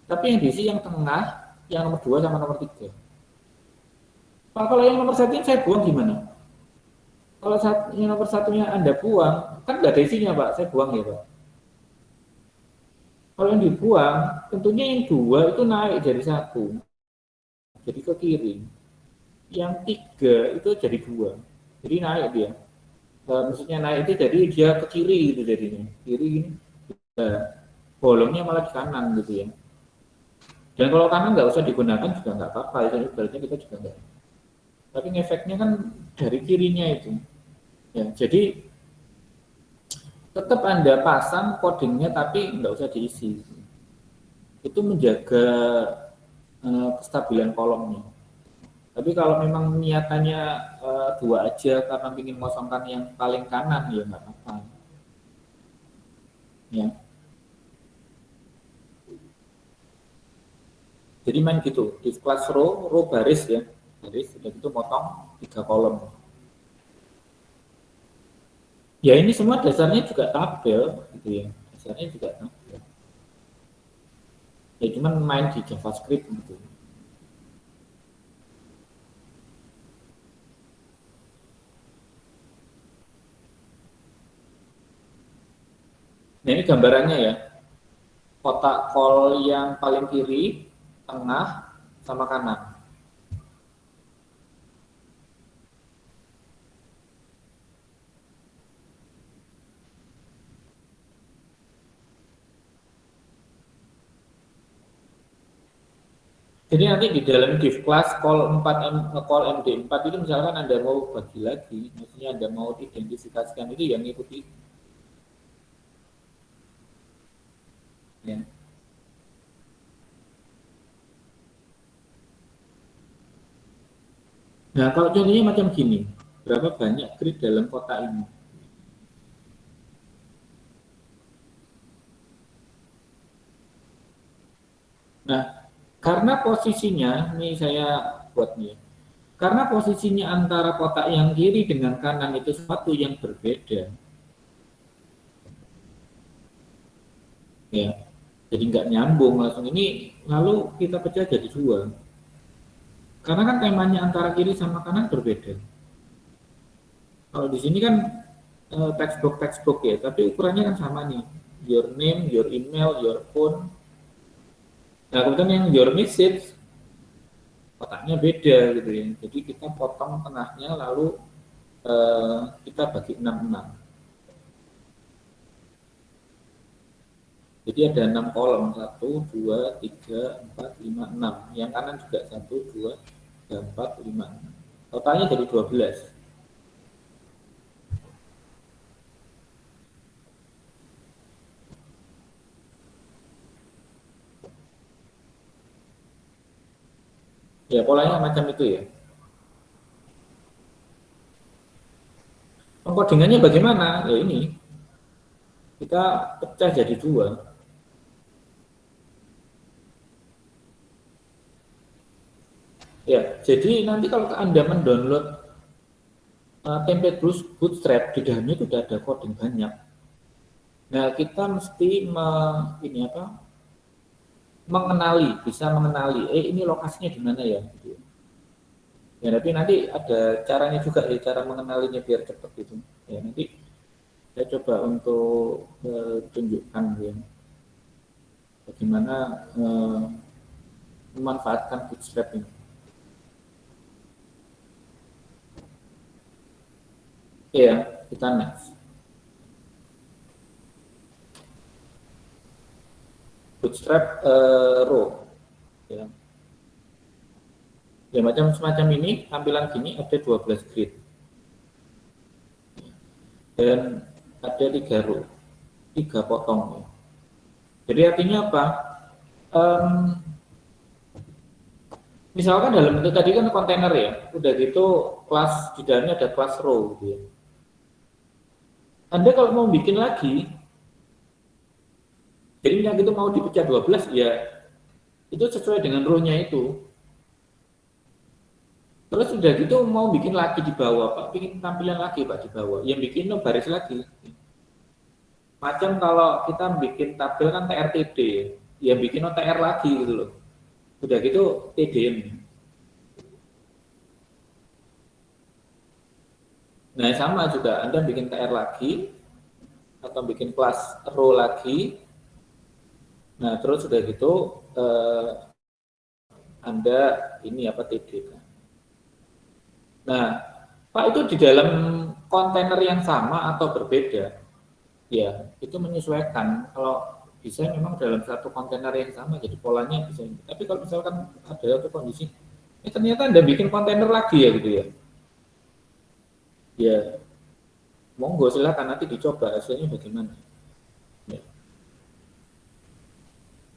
Tapi yang diisi yang tengah, yang nomor 2 sama nomor 3. Pak, kalau yang nomor 1 saya buang gimana? Kalau yang nomor 1-nya Anda buang, kan nggak ada isinya Pak, saya buang ya Pak. Kalau yang dibuang, tentunya yang 2 itu naik dari 1, jadi ke kiri. Yang 3 itu jadi 2, jadi naik dia. Maksudnya naik itu jadi dia ke kiri gitu jadinya. Kiri ini, bolongnya malah di kanan gitu ya. Dan kalau kanan nggak usah digunakan juga nggak apa-apa, itu berarti kita juga nggak. Tapi efeknya kan dari kirinya itu. Ya, jadi tetap Anda pasang codingnya tapi nggak usah diisi. Itu menjaga kestabilan kolomnya. Tapi kalau memang niatannya 2 aja karena ingin mengosongkan yang paling kanan ya nggak apa-apa. Ya. Jadi main gitu, di kelas row baris ya, baris, udah gitu potong 3 kolom. Ya ini semua dasarnya juga tabel, gitu ya, dasarnya juga tabel. Ya cuman main di JavaScript gitu. Nah ini gambarannya ya, kotak kol yang paling kiri, tengah, sama kanan. Jadi nanti di dalam div class call 4 call MD4 itu misalkan Anda mau bagi lagi, maksudnya Anda mau identifikasikan itu yang ikuti. Ya. Nah, kalau contohnya macam gini, berapa banyak grid dalam kotak ini? Nah, karena posisinya, ini saya buat nih, karena posisinya antara kotak yang kiri dengan kanan itu suatu yang berbeda, ya, jadi nggak nyambung langsung ini, lalu kita pecah jadi 2. Karena kan temanya antara kiri sama kanan berbeda. Kalau di sini kan textbook ya, tapi ukurannya kan sama nih, your name, your email, your phone. Nah, kemudian yang your message kotaknya beda gitu ya. Jadi kita potong tengahnya lalu kita bagi 6. Jadi ada 6 kolom, 1, 2, 3, 4, 5, 6. Yang kanan juga 1, 2, 3, 4, 5, 6. Totalnya jadi 12. Ya polanya macam itu ya. Pengkodingannya bagaimana? Ya ini, kita pecah jadi 2. Ya, jadi nanti kalau Anda mendownload template Bootstrap, di dalamnya itu sudah ada coding banyak. Nah, kita mesti bisa mengenali, ini lokasinya di mana ya. Gitu. Ya, tapi nanti ada caranya juga ya, cara mengenalinya biar cepat gitu. Ya, nanti saya coba untuk tunjukkan ya, bagaimana memanfaatkan Bootstrap ini. Ya, kita next. Bootstrap row. Ya. Ya macam semacam ini, tampilan gini ada 12 grid. Dan ada 3 row, 3 potong. Ya. Jadi artinya apa? Misalkan dalam bentuk tadi kan kontainer ya, udah gitu kelas di dalamnya ada kelas row gitu ya. Anda kalau mau bikin lagi, jadi yang itu mau dipecah 12 ya, itu sesuai dengan row-nya itu. Terus udah gitu mau bikin lagi di bawah, Pak, bikin tampilan lagi Pak di bawah, yang bikin baris lagi. Macam kalau kita bikin tabel kan TRTD, ya bikin OTR lagi gitu loh. Udah gitu TDM. Nah sama juga, Anda bikin TR lagi, atau bikin kelas row lagi. Nah terus udah gitu Anda ini apa TD. Nah Pak itu di dalam kontainer yang sama atau berbeda? Ya itu menyesuaikan. Kalau bisa memang dalam satu kontainer yang sama, jadi polanya bisa. Tapi kalau misalkan ada satu kondisi, ternyata Anda bikin kontainer lagi ya gitu ya. Ya monggo silakan nanti dicoba hasilnya bagaimana. Ya.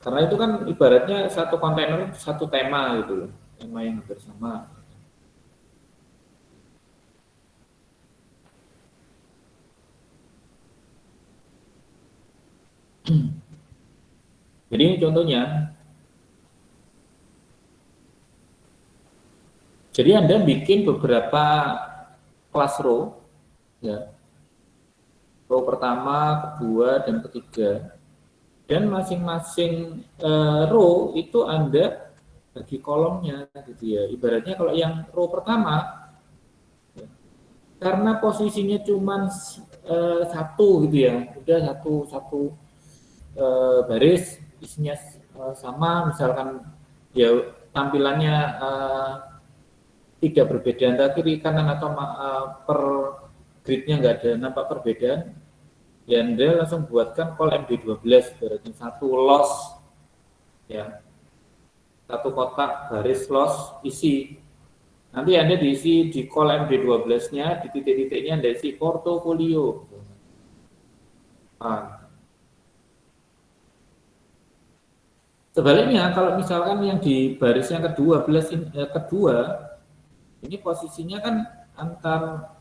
Karena itu kan ibaratnya satu kontainer satu tema gitu loh, tema yang bersama. Jadi ini contohnya, jadi Anda bikin beberapa kelas row, ya, row pertama, kedua, dan ketiga, dan masing-masing row itu Anda bagi kolomnya, gitu ya. Ibaratnya kalau yang row pertama, karena posisinya cuma satu gitu ya, udah satu satu baris isinya sama, misalkan ya tampilannya tidak berbeda antara kiri kanan atau per gridnya nggak ada nampak perbedaan, ya Anda langsung buatkan call MD12 berarti satu loss ya, satu kotak garis loss isi. Nanti Anda diisi di call MD12-nya, di titik-titiknya Anda isi portofolio. Nah, sebaliknya kalau misalkan yang di baris yang kedua ini posisinya kan antar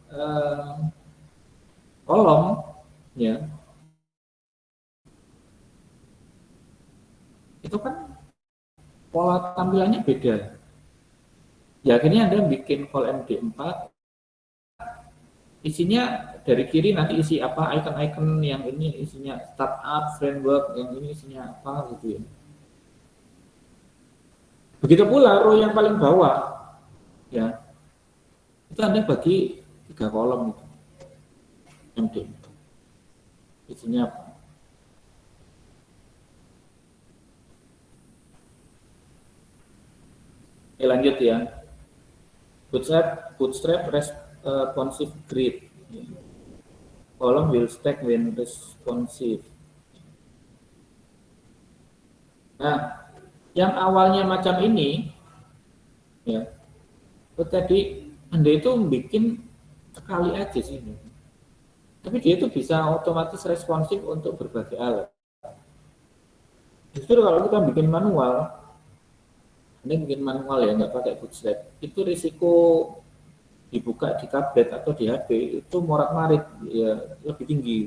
kolom ya, itu kan pola tampilannya beda. Ya akhirnya Anda bikin call MD4, isinya dari kiri nanti isi apa, icon-icon yang ini isinya startup framework, yang ini isinya apa gitu ya. Begitu pula row yang paling bawah ya, itu Anda bagi 3 kolom itu MD, isinya apa. Oke, lanjut ya. Bootstrap responsive grid. Column will stack when responsive. Nah, yang awalnya macam ini, ya, itu tadi Anda itu bikin sekali aja sih, tapi dia itu bisa otomatis responsif untuk berbagai alat. Justru kalau kita bikin manual, Anda bikin manual ya nggak pakai Bootstrap, itu risiko dibuka di tablet atau di HP itu morat-marit ya lebih tinggi.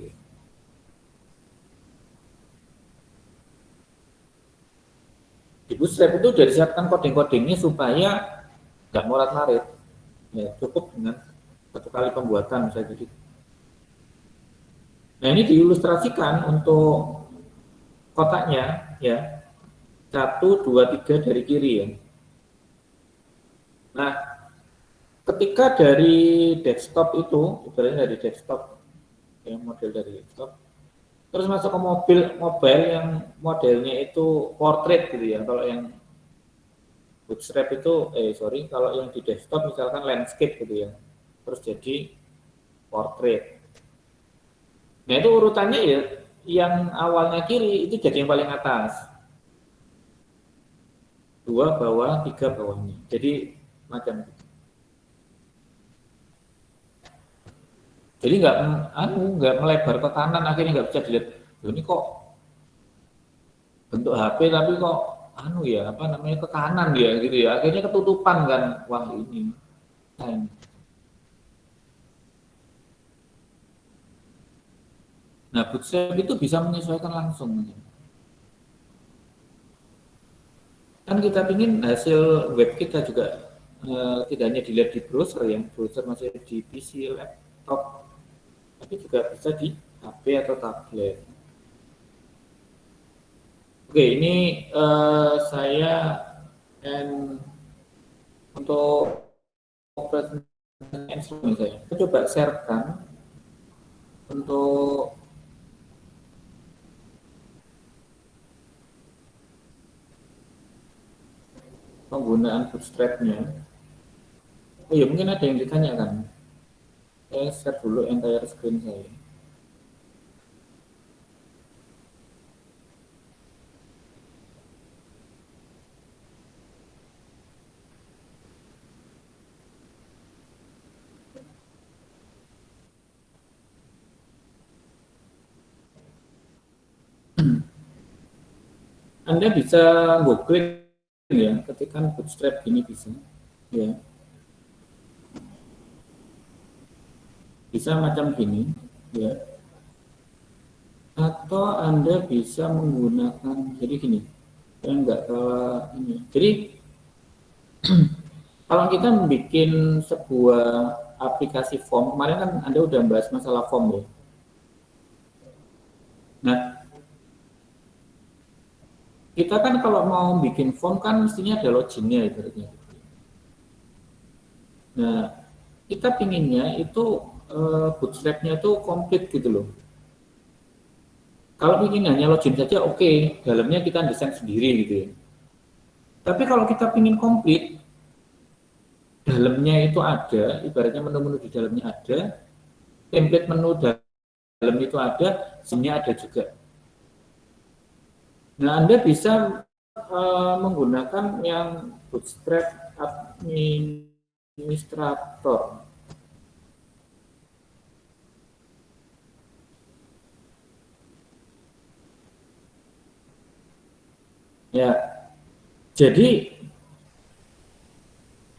Di Bootstrap itu sudah disiapkan coding-codingnya supaya nggak morat-marit. Ya, cukup dengan satu kali pembuatan misalnya gitu. Nah ini diilustrasikan untuk kotaknya ya, 1, 2, 3 dari kiri ya. Nah ketika dari desktop itu, ibaratnya dari desktop, ya model dari desktop, terus masuk ke mobile yang modelnya itu portrait gitu ya. Kalau yang Bootstrap itu, kalau yang di desktop misalkan landscape gitu ya, terus jadi portrait. Nah itu urutannya ya, yang awalnya kiri itu jadi yang paling atas, 2 bawah, 3 bawahnya. Jadi macam itu. Jadi nggak melebar ke kanan, akhirnya nggak bisa dilihat. Ini kok bentuk HP tapi kok ya apa namanya ke kanan ya gitu ya. Akhirnya ketutupan kan. Wah ini. Nah, Bootstrap itu bisa menyesuaikan langsung. Kan kita ingin hasil web kita juga tidak hanya dilihat di browser ya, browser masih di PC, laptop, tapi juga bisa di HP atau tablet. Oke, ini saya and untuk instrumen saya. Saya coba sharekan untuk penggunaan bootstrap-nya. Oh ya, mungkin ada yang ditanyakan. Saya share dulu entire screen saya. Anda bisa googling ya, ketikan bootstrap gini bisa. Ya, bisa macam gini, ya. Atau Anda bisa menggunakan jadi gini. Saya enggak ini. Jadi kalau kita membuat sebuah aplikasi form, kemarin kan Anda udah bahas masalah form ya. Nah, kita kan kalau mau bikin form kan mestinya ada loginnya ibaratnya. Nah, kita pinginnya itu bootstrap-nya itu komplit gitu loh. Kalau ingin hanya login saja oke, dalamnya kita desain sendiri gitu ya. Tapi kalau kita ingin komplit, dalamnya itu ada, ibaratnya menu-menu di dalamnya ada, template menu dalam itu ada, sebenarnya ada juga. Nah, Anda bisa menggunakan yang Bootstrap Administrator. Ya, jadi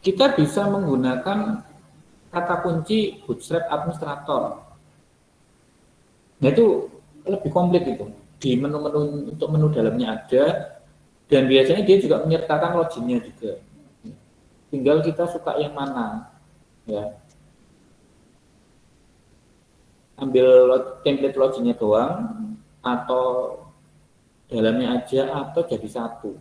kita bisa menggunakan kata kunci Bootstrap Administrator. Nah, itu lebih komplit itu. Di menu-menu untuk menu dalamnya ada, dan biasanya dia juga menyertakan loginnya juga. Tinggal kita suka yang mana, ya. Ambil template loginnya doang, atau dalamnya aja, atau jadi satu.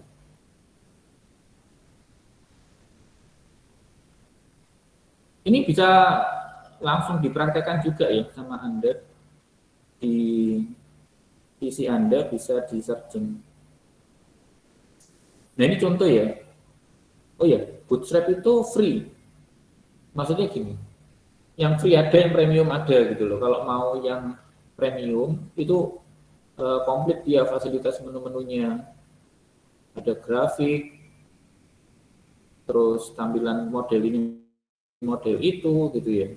Ini bisa langsung dipraktekkan juga ya sama Anda di PC Anda, bisa di searching. Nah, ini contoh ya. Oh ya, Bootstrap itu free. Maksudnya gini, yang free ada, yang premium ada gitu loh. Kalau mau yang premium itu komplit dia fasilitas menu-menunya. Ada grafik, terus tampilan model ini, model itu gitu ya.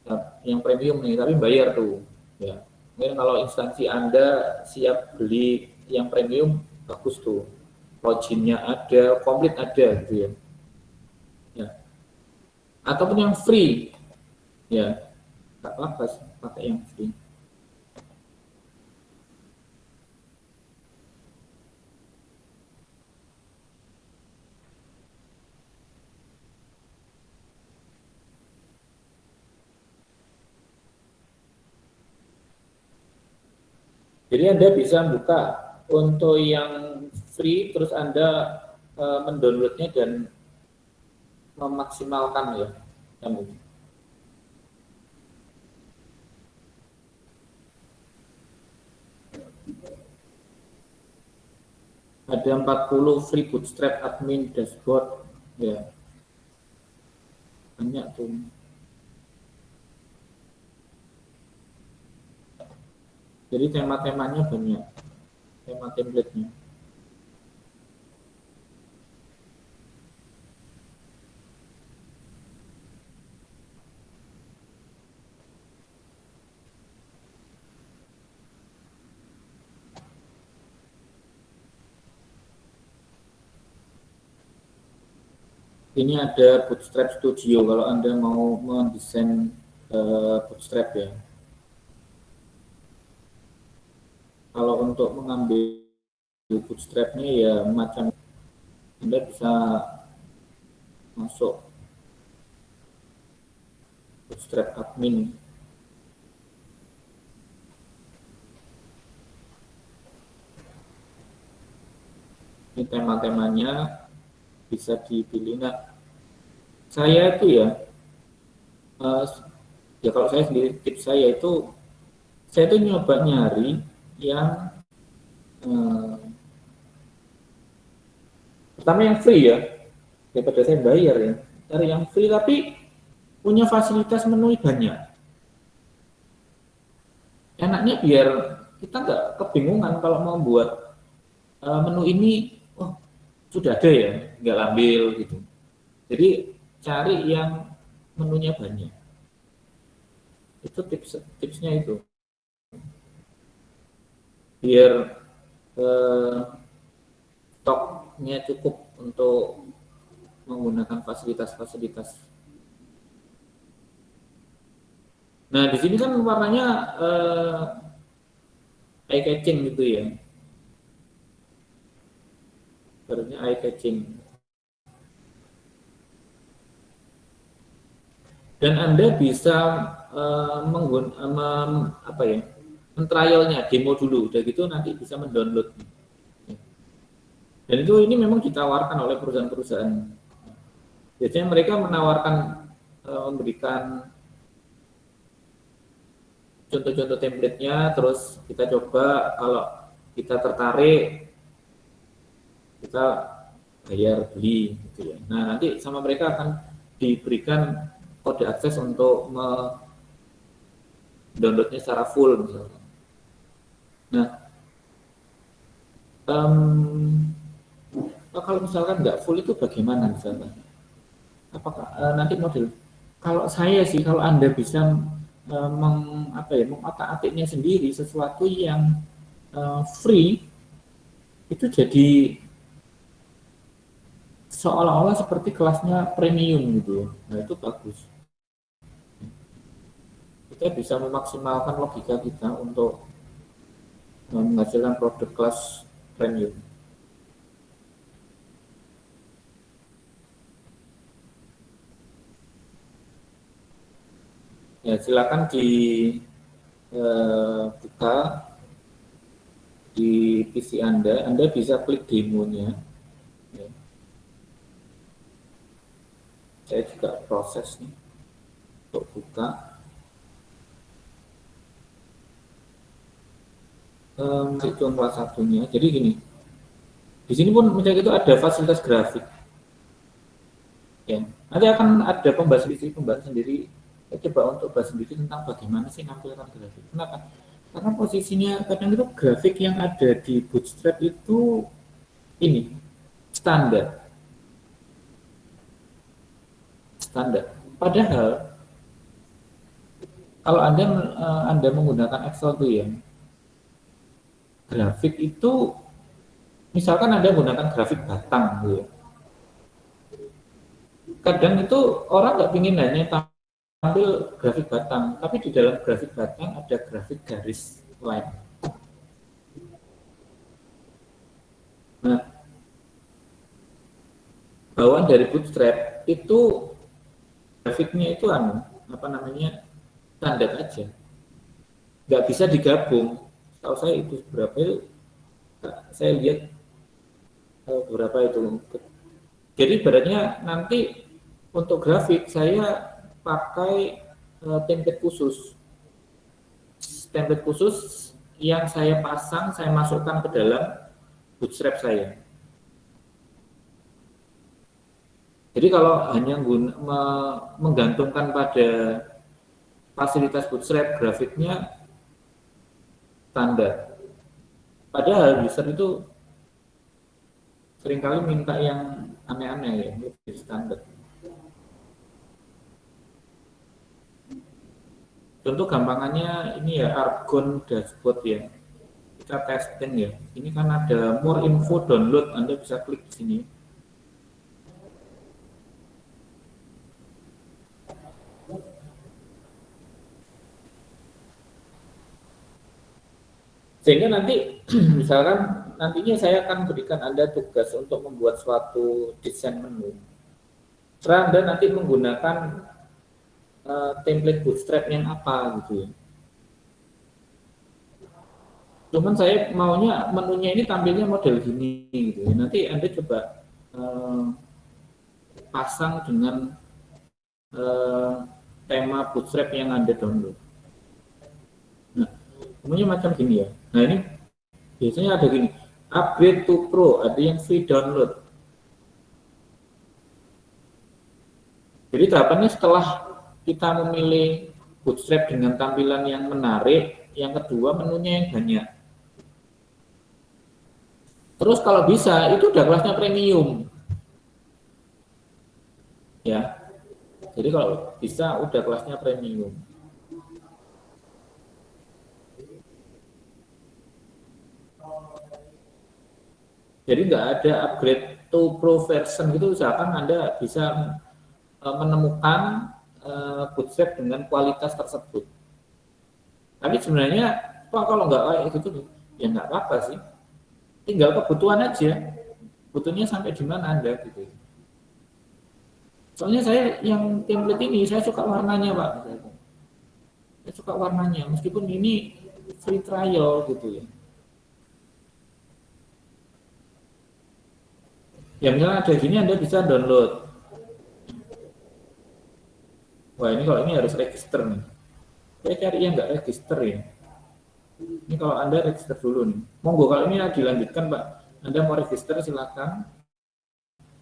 Nah, yang premium nih, tapi bayar tuh. Ya. Mungkin kalau instansi Anda siap beli yang premium, bagus tuh. Loginnya ada, komplit ada gitu ya. Ya. Ataupun yang free, ya nggak apa-apa sih pakai yang free. Jadi Anda bisa buka untuk yang free, terus Anda mendownloadnya dan memaksimalkan ya. Ada 40 free bootstrap admin dashboard ya, banyak tuh. Jadi tema-temanya banyak, tema template-nya. Ini ada Bootstrap Studio kalau Anda mau mendesain Bootstrap ya. Kalau untuk mengambil Bootstrap-nya ya macam Anda bisa masuk Bootstrap admin. Ini tema-temanya bisa dipilih. Nah, saya itu ya, uh, ya kalau saya sendiri tips saya itu nyoba nyari yang uh, pertama yang free ya, daripada saya bayar ya. Cari yang free tapi punya fasilitas menu banyak. Enaknya biar kita nggak kebingungan kalau mau buat menu ini, oh sudah ada ya, nggak ambil gitu. Jadi cari yang menunya banyak. Itu tipsnya itu. Biar eh, stoknya cukup untuk menggunakan fasilitas-fasilitas. Nah di sini kan warnanya eye catching gitu ya, barunya eye catching. Dan Anda bisa apa ya, mentrialnya, demo dulu, udah gitu nanti bisa mendownload. Dan itu ini memang ditawarkan oleh perusahaan-perusahaan. Biasanya mereka menawarkan memberikan contoh-contoh template-nya, terus kita coba, kalau kita tertarik kita bayar beli gitu ya. Nah nanti sama mereka akan diberikan kode akses untuk downloadnya secara full misalnya. Nah um, kalau misalkan nggak full itu bagaimana misalnya? Apakah nanti model? Kalau saya sih, kalau Anda bisa mengotak-atiknya sendiri sesuatu yang free, itu jadi seolah-olah seperti kelasnya premium gitu ya. Nah itu bagus. Kita bisa memaksimalkan logika kita untuk menghasilkan produk kelas premium. Ya silakan dibuka di PC Anda. Anda bisa klik demonya. Ya. Saya juga proses nih untuk buka. Itu kelas satunya. Jadi gini, di sini pun misalnya itu ada fasilitas grafik. Ya, nanti akan ada pembahasan sendiri. Saya coba untuk bahas sendiri tentang bagaimana sih nampilkan grafik. Kenapa? Karena posisinya kadang itu grafik yang ada di Bootstrap itu ini standar. Padahal kalau Anda menggunakan Excel tuh ya, grafik itu misalkan Anda menggunakan grafik batang gitu ya. Kadang itu orang nggak ingin hanya tampil grafik batang, tapi di dalam grafik batang ada grafik garis line. Nah, bawaan dari Bootstrap itu grafiknya itu apa namanya, standar aja, nggak bisa digabung. Tahu saya itu berapa itu, saya lihat berapa itu. Jadi ibaratnya nanti untuk grafik saya pakai template khusus. Template khusus yang saya pasang, saya masukkan ke dalam Bootstrap saya. Jadi kalau hanya menggantungkan pada fasilitas Bootstrap, grafiknya standar. Padahal user itu seringkali minta yang aneh-aneh ya, lebih standar. Contoh gampangannya ini ya, Argon dashboard ya. Kita testing ya. Ini kan ada more info download, Anda bisa klik di sini. Sehingga nanti misalkan nantinya saya akan berikan Anda tugas untuk membuat suatu desain menu. Setelah Anda nanti menggunakan template Bootstrap yang apa gitu ya. Cuman saya maunya menunya ini tampilnya model gini gitu. Nanti Anda coba pasang dengan tema Bootstrap yang Anda download. Nah, umumnya macam gini ya. Nah, ini biasanya ada gini, upgrade to Pro, ada yang free download. Jadi tahapannya setelah kita memilih Bootstrap dengan tampilan yang menarik, yang kedua menunya yang banyak. Terus kalau bisa itu udah kelasnya premium. Ya. Jadi kalau bisa udah kelasnya premium. Jadi nggak ada upgrade to Pro version gitu, usahakan Anda bisa menemukan Bootstrap dengan kualitas tersebut. Tapi sebenarnya kalau nggak kayak gitu ya nggak apa-apa sih. Tinggal kebutuhan aja. Butuhnya sampai di mana Anda gitu. Soalnya saya yang template ini saya suka warnanya Pak. Saya suka warnanya meskipun ini free trial gitu ya. Ya misalnya ada gini Anda bisa download. Wah ini kalau ini harus register nih. Saya cari yang nggak register ya. Ini kalau Anda register dulu nih. Monggo kalau ini dilanjutkan Pak. Anda mau register silakan.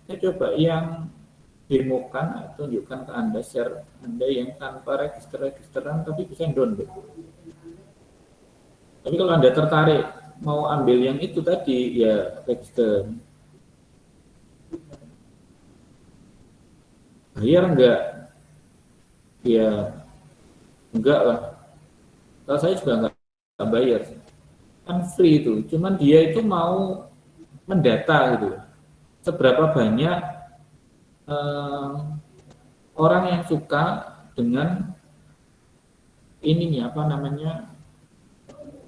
Saya coba yang demokan atau tunjukkan ke Anda, share Anda yang tanpa registeran tapi bisa download. Tapi kalau Anda tertarik mau ambil yang itu tadi ya register. Bayar enggak? Ya enggak lah. Kalau saya juga enggak bayar. Kan free itu. Cuman dia itu mau mendata gitu. Seberapa banyak orang yang suka dengan ininya apa namanya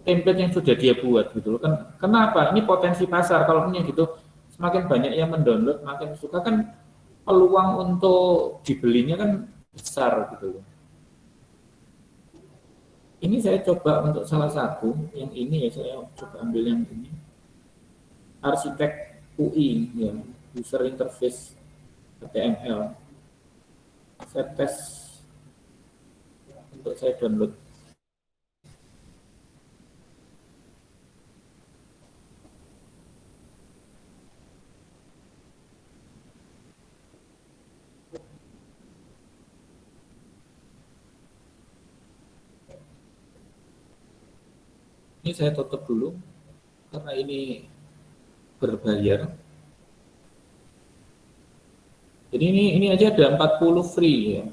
template yang sudah dia buat gitu kan. Kenapa? Ini potensi pasar kalau punya gitu. Semakin banyak yang mendownload, makin suka kan peluang untuk dibelinya kan besar gitu loh. Ini saya coba untuk salah satu yang ini ya saya coba ambil yang ini arsitek UI ya user interface HTML. Saya tes untuk saya download. Ini saya tutup dulu karena ini berbayar. Jadi ini aja ada 40 free ya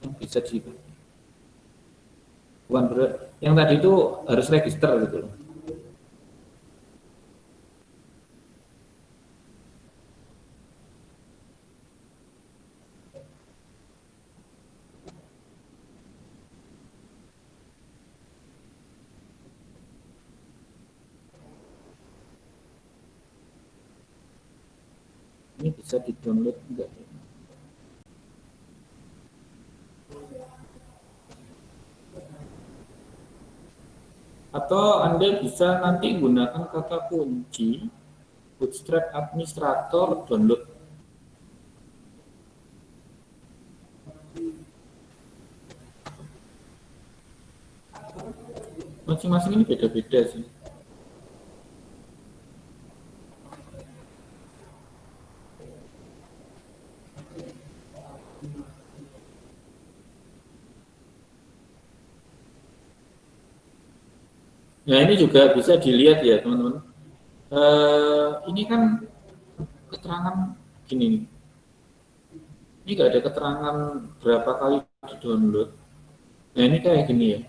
yang bisa dipakai. Bukan yang tadi itu harus register gitu loh. Ini bisa di-download enggak? Atau Anda bisa nanti gunakan kata kunci Bootstrap Administrator download. Masing-masing ini beda-beda sih. Nah ini juga bisa dilihat ya teman-teman. Ini kan keterangan gini nih. Ini nggak ada keterangan berapa kali di download. Nah ini kayak gini ya.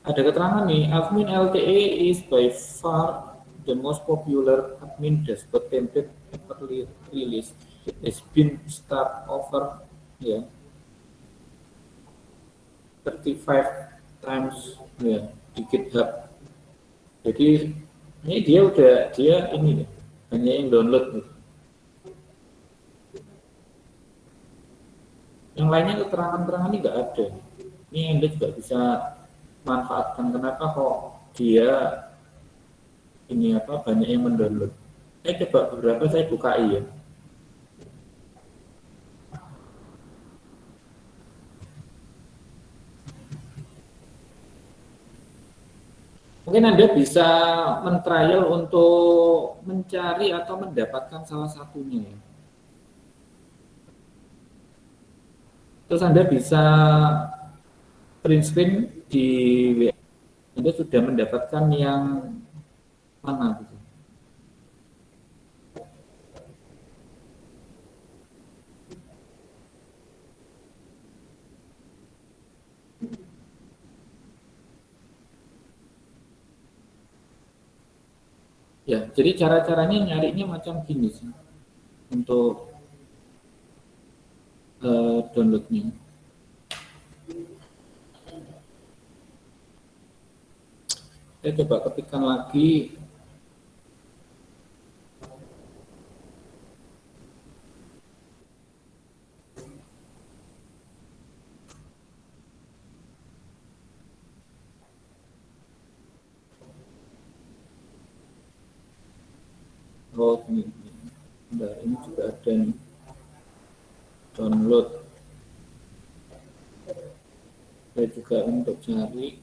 Ada keterangan nih, admin LTE is by far the most popular admin dashboard template ever released. It has been start over ya 35 times ya di GitHub. Jadi ini dia ini banyak yang download nih. Yang lainnya keterangan-keterangan ini nggak ada. Ini Anda juga bisa manfaatkan. Kenapa kok dia ini apa banyak yang mendownload. Saya coba beberapa saya bukai ya. Mungkin Anda bisa men-trial untuk mencari atau mendapatkan salah satunya ya. Terus Anda bisa print screen di WA. Anda sudah mendapatkan yang mana gitu. Ya, jadi cara-caranya nyarinya macam gini sih untuk downloadnya. Saya coba ketikkan lagi. Oh, ini. Nah, ini juga ada nih. Download. Saya juga untuk cari.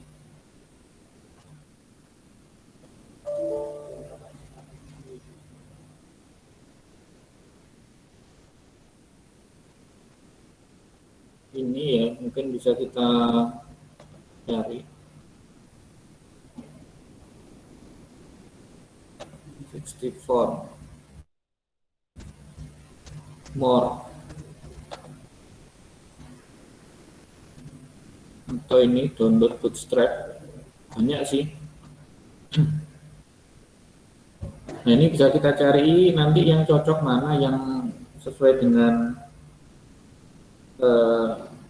Ini ya, mungkin bisa kita cari. 64 more atau ini download bootstrap banyak sih. Nah ini bisa kita cari nanti yang cocok mana yang sesuai dengan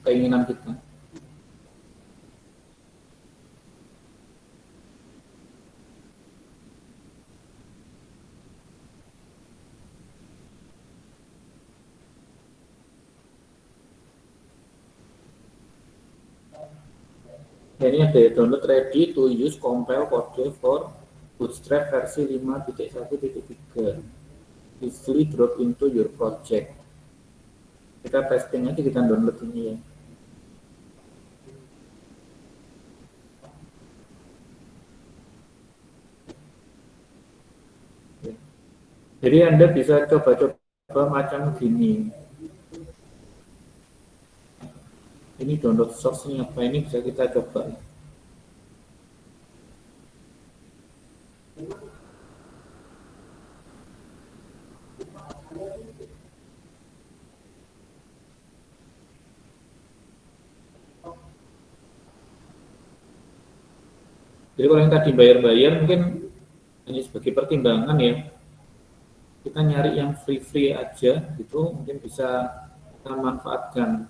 keinginan kita. Nah, ini ada download ready to use compile code for Bootstrap versi 5.1.3 easily drop into your project. Kita testing aja, kita download ini ya. Jadi Anda bisa coba-coba macam gini. Ini download source-nya apa, ini bisa kita coba. Jadi kalau yang tadi bayar-bayar mungkin ini sebagai pertimbangan ya. Kita nyari yang free-free aja gitu, mungkin bisa kita manfaatkan.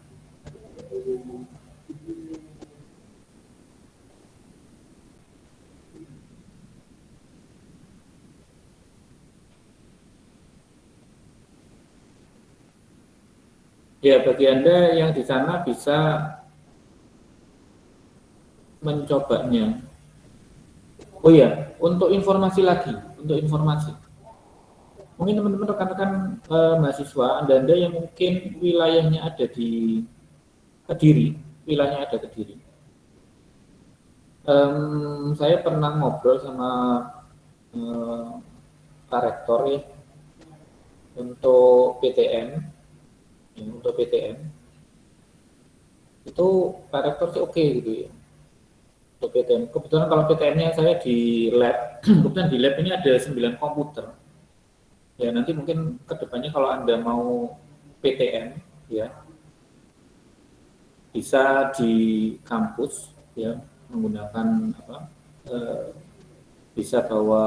Ya, bagi Anda yang di sana bisa mencobanya. Oh ya, untuk informasi lagi, untuk informasi. Mungkin teman-teman rekan-rekan mahasiswa, Anda yang mungkin wilayahnya ada di Kediri, wilayahnya ada Kediri. Saya pernah ngobrol sama Pak Rektor ya, untuk PTN, untuk PTN itu Pak Rektor sih oke gitu ya. Untuk PTN, kebetulan kalau PTN-nya saya di lab, kebetulan di lab ini ada 9 komputer. Ya nanti mungkin kedepannya kalau Anda mau PTN ya bisa di kampus ya menggunakan apa bisa bawa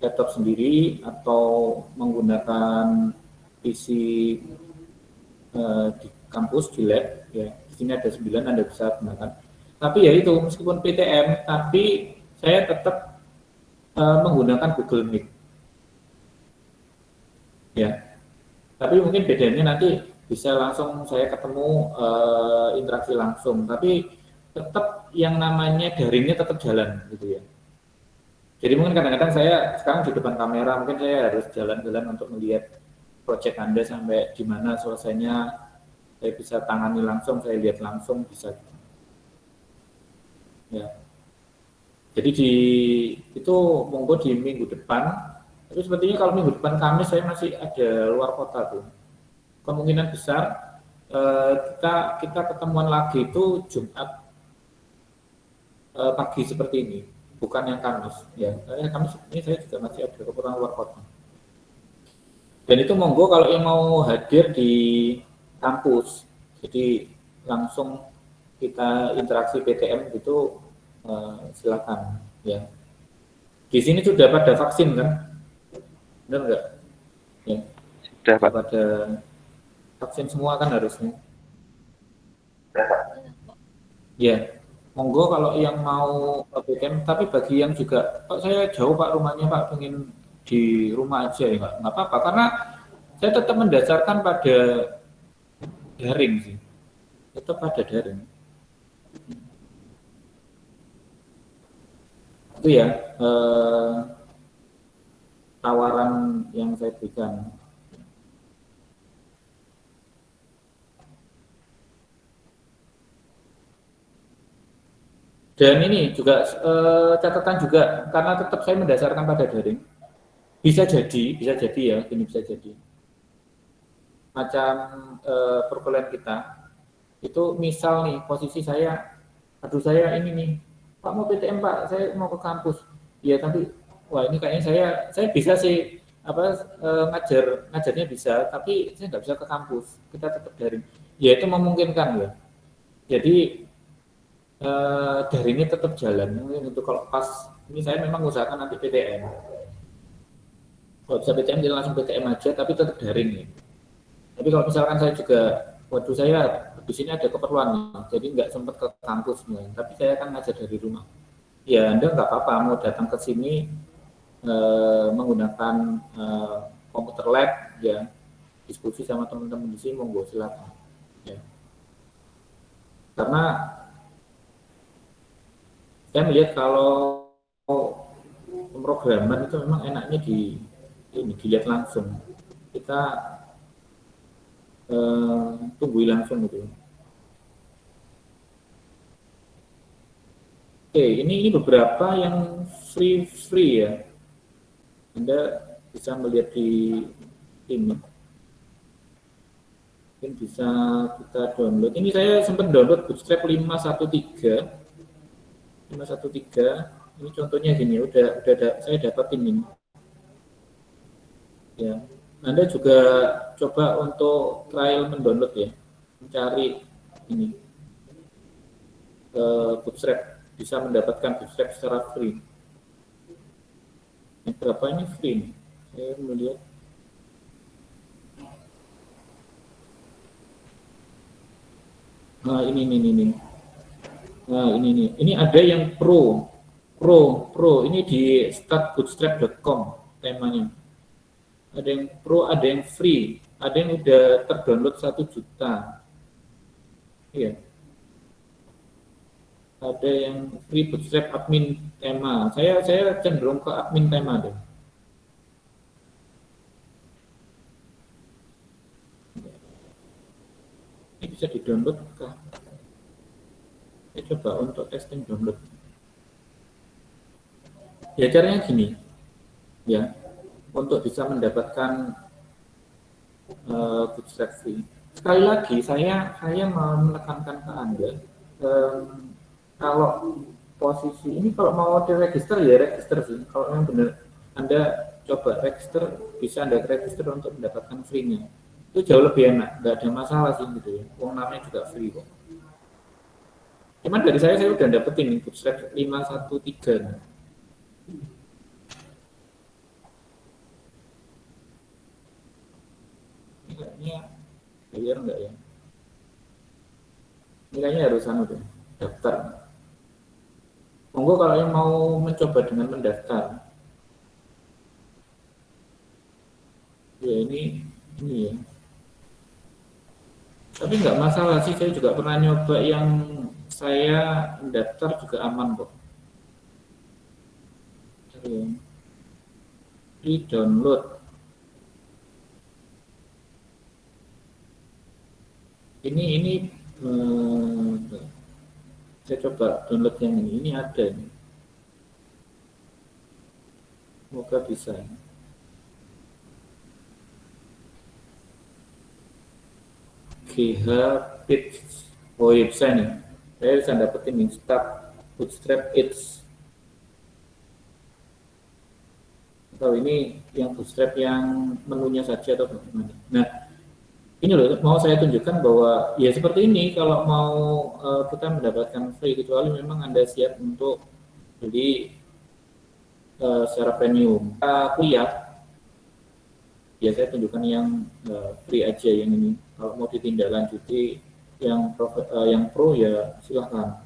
laptop sendiri atau menggunakan PC di kampus di lab ya. Di sini ada 9 Anda bisa gunakan. Tapi ya itu meskipun PTN tapi saya tetap menggunakan Google Meet. Ya. Tapi mungkin bedanya nanti bisa langsung saya ketemu interaksi langsung. Tapi tetap yang namanya daringnya tetap jalan gitu ya. Jadi mungkin kadang-kadang saya sekarang di depan kamera, mungkin saya harus jalan-jalan untuk melihat proyek Anda sampai di mana selesainya, saya bisa tangani langsung, saya lihat langsung bisa. Ya. Jadi itu monggo di minggu depan. Tapi sepertinya kalau minggu depan Kamis saya masih ada luar kota tuh. Kemungkinan besar kita ketemuan lagi itu Jumat pagi seperti ini, bukan yang Kamis. Ya, Kamis ini saya juga masih ada keperluan luar kota. Dan itu monggo kalau yang mau hadir di kampus, jadi langsung kita interaksi PTM gitu, silakan ya. Di sini sudah pada vaksin kan? Benar nggak? Ya. Sudah, Pak. Pada vaksin semua kan harusnya. Ya, monggo kalau yang mau PTM, tapi bagi yang juga, Pak saya jauh Pak rumahnya Pak, pengen di rumah aja ya nggak apa-apa, karena saya tetap mendasarkan pada daring sih, tetap pada daring. Itu ya tawaran yang saya berikan. Dan ini juga catatan juga, karena tetap saya mendasarkan pada daring. Bisa jadi ya, ini bisa jadi. Macam perkuliahan kita, itu misal nih posisi saya, aduh saya ini nih, Pak mau PTM Pak, saya mau ke kampus. Ya tapi, wah ini kayaknya saya bisa sih ngajarnya bisa, tapi saya nggak bisa ke kampus, kita tetap daring. Ya itu memungkinkan ya. Jadi daringnya tetap jalan. Mungkin untuk kalau pas ini saya memang usahakan nanti PTM. Kalau bisa PTM kita langsung PTM aja, tapi tetap daring ya. Tapi kalau misalkan saya juga, waduh saya di sini ada keperluan, jadi nggak sempat ke kampus, tapi saya akan ngajar dari rumah. Ya Anda nggak apa-apa mau datang ke sini menggunakan komputer lab, ya diskusi sama teman-teman di sini, monggo silakan. Ya. Karena saya melihat kalau pemrograman itu memang enaknya dilihat langsung. Kita tunggu langsung gitu. Oke, ini beberapa yang free ya. Anda bisa melihat di ini. Mungkin bisa kita download. Ini saya sempat download Bootstrap 513. Ini contohnya gini, saya dapatin ini. Ya. Anda juga coba untuk trial mendownload ya, mencari ini Bootstrap, bisa mendapatkan Bootstrap secara free. Yang berapa ini free nih? Saya melihat. Nah ini. Nah ini ada yang pro. Ini di startbootstrap.com temanya. Ada yang pro, ada yang free, ada yang udah terdownload 1 juta. Iya. Ada yang free Bootstrap admin tema. Saya cenderung ke admin tema deh. Ini bisa di-download kah? Saya coba untuk testing download. Ya caranya gini, ya, untuk bisa mendapatkan Bootstrap free. Sekali lagi saya mau menekankan ke Anda, kalau posisi ini kalau mau diregister ya register sih. Kalau yang benar Anda coba register, bisa Anda register untuk mendapatkan free-nya. Itu jauh lebih enak, nggak ada masalah sih gitu ya. Uang namanya juga free kok. Cuman dari saya udah dapetin nih Bootstrap 513. Nilainya bayar enggak ya? Nilainya harus deh, daftar. Monggo kalau yang mau mencoba dengan mendaftar. Ya ini ya. Tapi nggak masalah sih, saya juga pernah nyoba yang saya daftar juga aman kok. Di download. Ini saya coba download yang ini ada ini. Semoga bisa. GH Pits. Oh iya bisa nih. Saya bisa dapetin nih Start Bootstrap It's. Atau ini yang Bootstrap yang menunya saja atau bagaimana. Nah, ini loh mau saya tunjukkan bahwa ya seperti ini kalau mau kita mendapatkan free, kecuali memang Anda siap untuk beli secara premium. Kuliah ya saya tunjukkan yang free aja yang ini. Kalau mau ditindaklanjuti yang pro ya silahkan.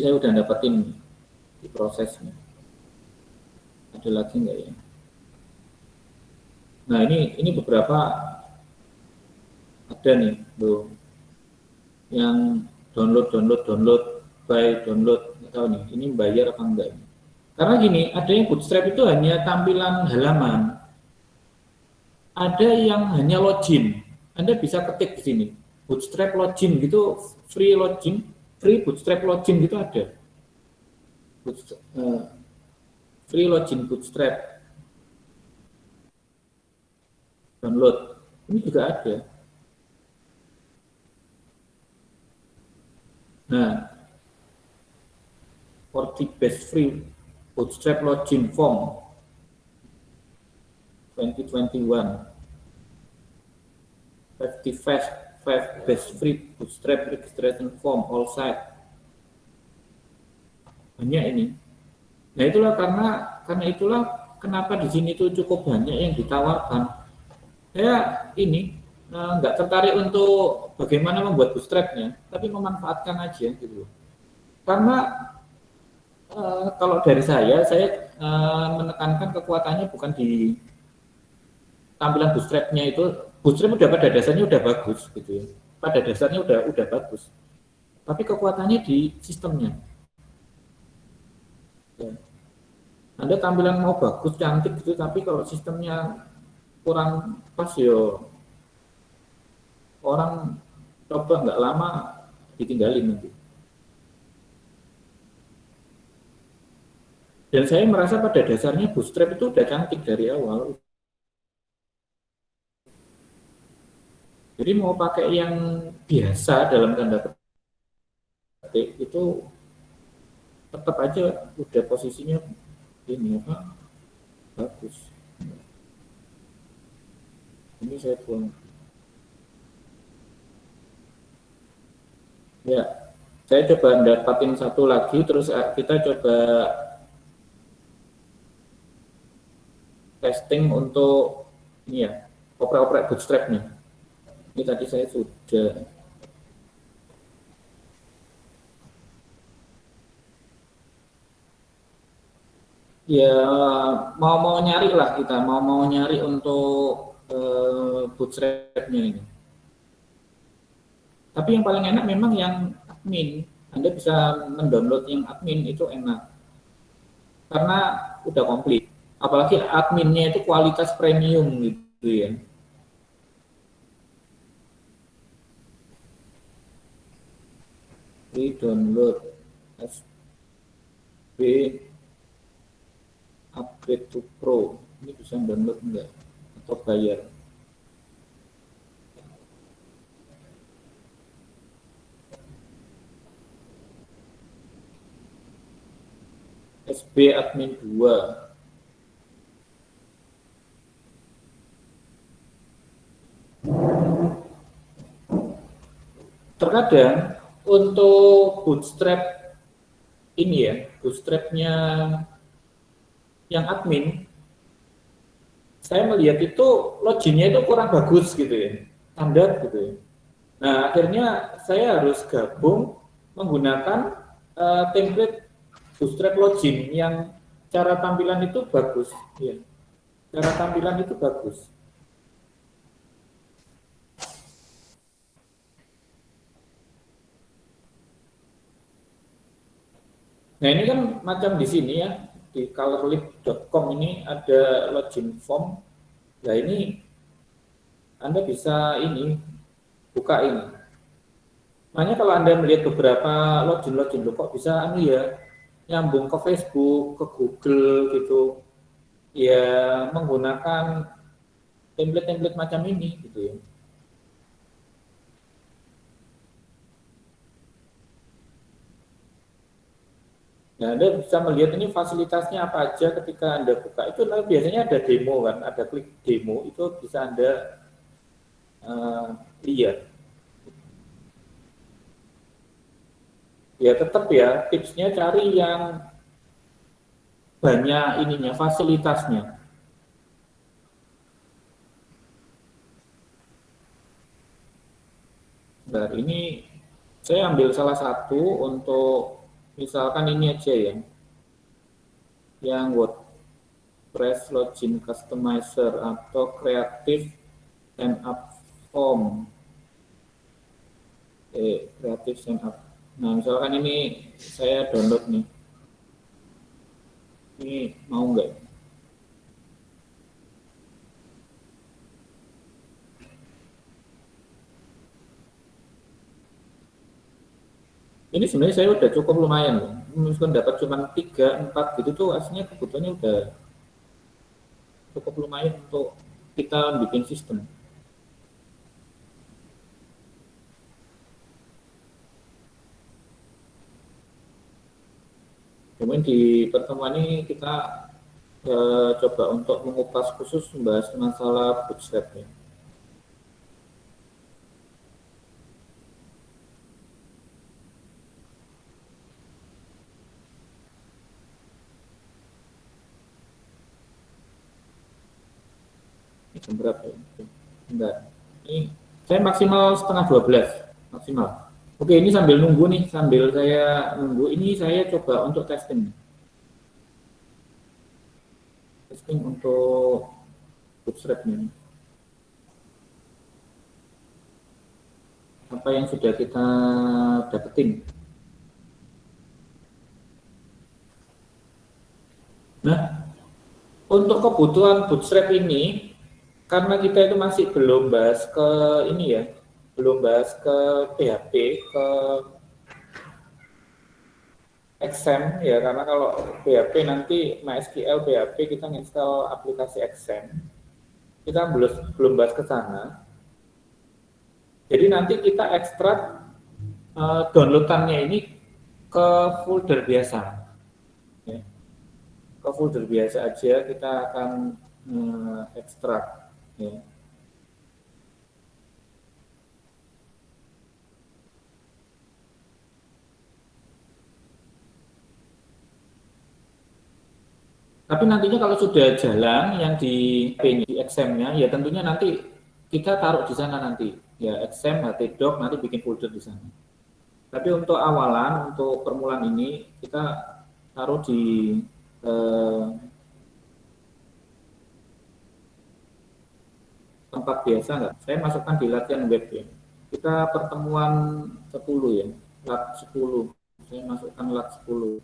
Saya udah dapetin di prosesnya. Ada lagi nggak ya? Nah ini beberapa ada nih loh, yang download by download, nggak tahu nih ini bayar apa enggak ini. Karena gini, ada yang Bootstrap itu hanya tampilan halaman, ada yang hanya login. Anda bisa ketik di sini Bootstrap login gitu, free Bootstrap login gitu ada. Free login Bootstrap download ini juga ada. Nah, for the best free Bootstrap login form 2021 55 best free Bootstrap registration form all site. Banyak ini. Nah itulah karena itulah kenapa di sini tuh cukup banyak yang ditawarkan. Saya ini nggak tertarik untuk bagaimana membuat bootstrapnya, tapi memanfaatkan aja gitu. Karena kalau dari saya menekankan kekuatannya bukan di tampilan bootstrapnya itu. Bootstrap udah pada dasarnya udah bagus gitu ya. Pada dasarnya udah bagus. Tapi kekuatannya di sistemnya. Ya. Anda tampilan mau bagus, cantik gitu, tapi kalau sistemnya kurang pas yo, orang coba nggak lama ditinggalin nanti. Dan saya merasa pada dasarnya Bootstrap itu udah cantik dari awal. Jadi mau pakai yang biasa dalam tanda petik itu tetap aja udah posisinya ini apa bagus. Ini saya buang. Ya, saya coba dapatin satu lagi, terus kita coba testing untuk ini ya, oprek-oprek bootstrapnya. Ini tadi saya sudah ya mau nyari lah, kita mau nyari untuk bootstrapnya ini. Tapi yang paling enak memang yang admin. Anda bisa mendownload yang admin itu enak karena udah komplit. Apalagi adminnya itu kualitas premium gitu ya. Di download SB upgrade to pro, ini bisa download enggak atau bayar? SB admin 2. Terkadang untuk bootstrap ini ya, bootstrapnya yang admin, saya melihat itu loginnya itu kurang bagus gitu ya, standar gitu ya. Nah akhirnya saya harus gabung menggunakan template bootstrap login yang cara tampilan itu bagus, ya. Cara tampilan itu bagus. Nah ini kan macam di sini ya, di colorlib.com ini ada login form. Nah ini Anda bisa ini buka ini. Makanya kalau Anda melihat beberapa login kok bisa anu ya nyambung ke Facebook, ke Google gitu, ya menggunakan template-template macam ini gitu ya. Nah, Anda bisa melihat ini fasilitasnya apa aja ketika Anda buka. Itu biasanya ada demo kan, ada klik demo, itu bisa Anda lihat. Ya tetap ya, tipsnya cari yang banyak ininya, fasilitasnya. Nah, ini saya ambil salah satu untuk misalkan ini aja ya, yang WordPress Login Customizer atau Creative Sign Up Form. Creative Sign Up. Nah, misalkan ini saya download nih. Ini mau nggak? Ini sebenarnya saya udah cukup lumayan loh. Meskipun dapat cuma 3, 4 gitu tuh aslinya kebutuhannya udah cukup lumayan untuk kita bikin sistem. Kemudian di pertemuan ini kita coba untuk mengupas khusus membahas masalah bootstrap ya. Ini jam berapa ya? Enggak. Ini saya maksimal setengah 12 maksimal. Oke, ini sambil nunggu nih, sambil saya nunggu ini saya coba untuk testing. Testing untuk bootstrap ini. Apa yang sudah kita dapetin. Nah, untuk kebutuhan bootstrap ini, karena kita itu masih belum bahas ke ini ya, belum bahas ke PHP, ke XAMPP ya, karena kalau PHP nanti MySQL PHP kita install aplikasi XAMPP, kita belum bahas ke sana. Jadi nanti kita ekstrak downloadannya ini ke folder biasa. Ya. Ke folder biasa aja kita akan ekstrak. Ya. Tapi nantinya kalau sudah jalan yang di XAMPP-nya, ya tentunya nanti kita taruh di sana nanti. Ya XAMPP, htdoc, nanti bikin folder di sana. Tapi untuk awalan, untuk permulaan ini kita taruh di tempat biasa nggak? Saya masukkan di latihan web ya. Kita pertemuan 10 ya, lat 10. Saya masukkan lat 10.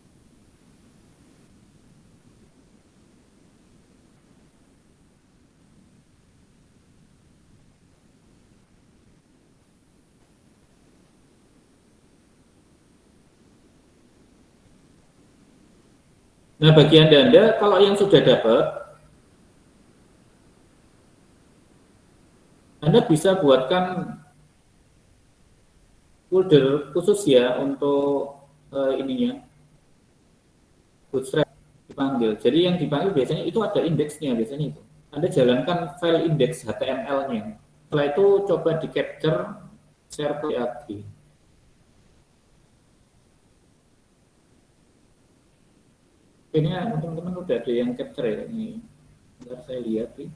Nah, bagi Anda, kalau yang sudah dapat, Anda bisa buatkan folder khusus ya untuk ininya, bootstrap dipanggil. Jadi yang dipanggil biasanya itu ada indeksnya biasanya itu. Anda jalankan file indeks HTML-nya. Setelah itu coba di capture, share ke PHP. Ini teman-teman udah ada yang capture ya ini. Bentar saya lihat nih.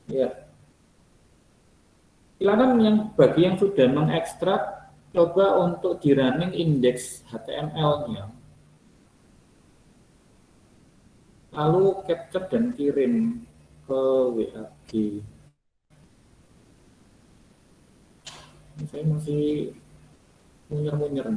Ya. Silakan yang bagi yang sudah mengekstrak, coba untuk di running indeks HTML-nya. lalu capture dan kirim ke WAG. Saya masih munyer-munyer.